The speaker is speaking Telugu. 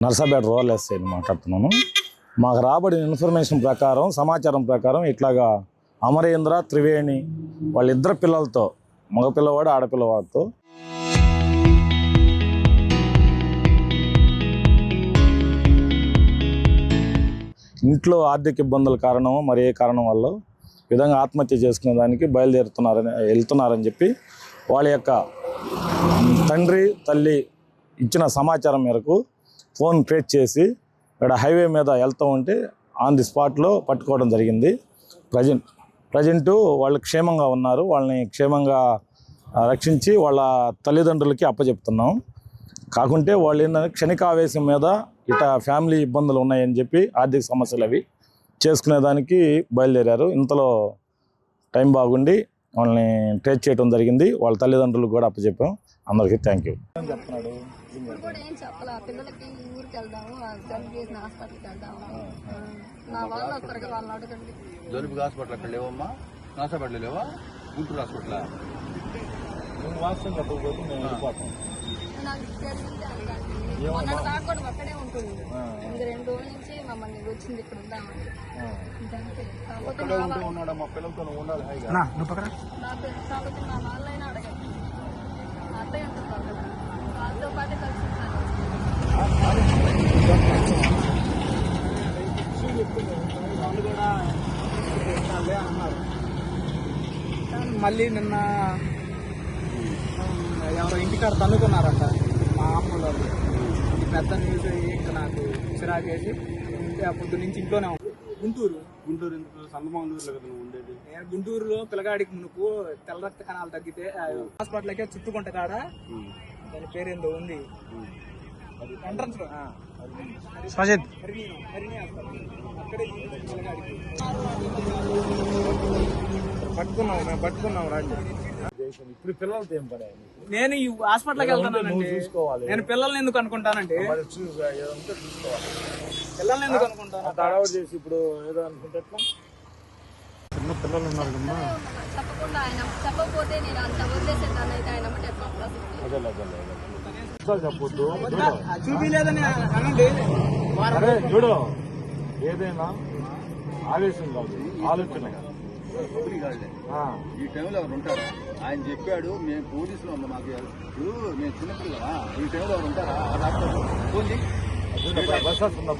నర్సాపేట రూరల్ ఎస్ఐని మాట్లాడుతున్నాను. మాకు రాబడిన ఇన్ఫర్మేషన్ ప్రకారం, సమాచారం ప్రకారం ఇట్లాగా అమరేంద్ర, త్రివేణి వాళ్ళిద్దరు పిల్లలతో, మగపిల్లవాడు ఆడపిల్లవాడితో ఇంట్లో ఆర్థిక ఇబ్బందుల కారణం మరి ఏ కారణం వల్ల విధంగా ఆత్మహత్య చేసుకునే దానికి వెళ్తున్నారని చెప్పి వాళ్ళ యొక్క తండ్రి తల్లి ఇచ్చిన సమాచారం మేరకు ఫోన్ ట్రేస్ చేసి ఇక్కడ హైవే మీద వెళ్తూ ఉంటే ఆన్ ది స్పాట్లో పట్టుకోవడం జరిగింది. ప్రజెంటు వాళ్ళు క్షేమంగా ఉన్నారు. వాళ్ళని క్షేమంగా రక్షించి వాళ్ళ తల్లిదండ్రులకి అప్పచెప్తున్నాం. కాకుంటే వాళ్ళు ఏంటంటే క్షణికావేశం మీద ఇట ఫ్యామిలీ ఇబ్బందులు ఉన్నాయని చెప్పి ఆర్థిక సమస్యలు అవి చేసుకునేదానికి బయలుదేరారు. ఇంతలో టైం బాగుండి వాళ్ళని ట్రేస్ చేయడం జరిగింది. వాళ్ళ తల్లిదండ్రులకు కూడా అప్పచెప్పాం. అందరికీ థ్యాంక్ యూ. చెప్తున్నాడు ఏం చెప్పాలా, పిల్లలకి ఊరికి వెళ్దాము, జలుబు చేసిన హాస్పిటల్కి వెళ్దాము, నా వాళ్ళు ఒక్కరికి వాళ్ళని అడగండి. జలుబు హాస్పిటల్ అక్కడ లేవమ్మా? హాస్పిటల్ లేవా? గుంటూరు హాస్పిటల్ నాకు తెలిసింది అలాంటి మొన్నటి దాకా కూడా ఒక్కడే ఉంటుంది. ఇంక 2 రోజుల నుంచి మమ్మల్ని వచ్చింది ఇక్కడ ఉందామని. కాకపోతే నా వాళ్ళైనా అడగండి. అత్తయ్య అంటున్నారు కదా, వాళ్ళతో పాటే కలిసి మళ్ళీ నిన్న ఎవరో ఇంటికాడ తన్నుకున్నారంట మా అమ్మ వాళ్ళు. పెద్ద న్యూస్ ఇంకా నాకు చిరాకేసి పొద్దు నుంచి ఇంట్లోనే గుంటూరు ఎందుకు సందమాలూరులో కదా నువ్వు ఉండేది? నేను గుంటూరులో పిల్లగాడికి మునుపు తెల్ల రక్త కణాలు తగ్గితే హాస్పిటల్కే చుట్టుకుంటే కాడ దాని పేరేందో ఉంది ఎంట్రన్స్ అక్కడే పిల్లగాడికి పట్టుకున్నాం రండి. ఇప్పుడు పిల్లలతో ఏం పని? నేను ఈ హాస్పిటల్కి వెళ్తానండి. నేను పిల్లల్ని ఎందుకు అనుకుంటానండి? పిల్లల్ని ఎందుకు అనుకుంటాను? అడవాడు చేసి ఇప్పుడు ఏదో అనుకుంటే ఎట్లా? చిన్న పిల్లలు ఉన్నారు కదా, చెప్పకుండా ఆయన చెప్పకపోతే నేను అంత వదిలేసేదాన్ని. అయితే ఆయన చెప్పొద్దు. చూపిలేదని అనండి. అరే చూడు, ఏదైనా ఆవేశం కాదు, ఆలోచన కాదు. ఈ టైంలో ఎవరు ఉంటారా? ఆయన చెప్పాడు మేము పోలీసులో ఉన్నాం, మాకు ఇప్పుడు మేము చిన్నపిల్లలా, ఈ టైంలో ఎవరు ఉంటారా?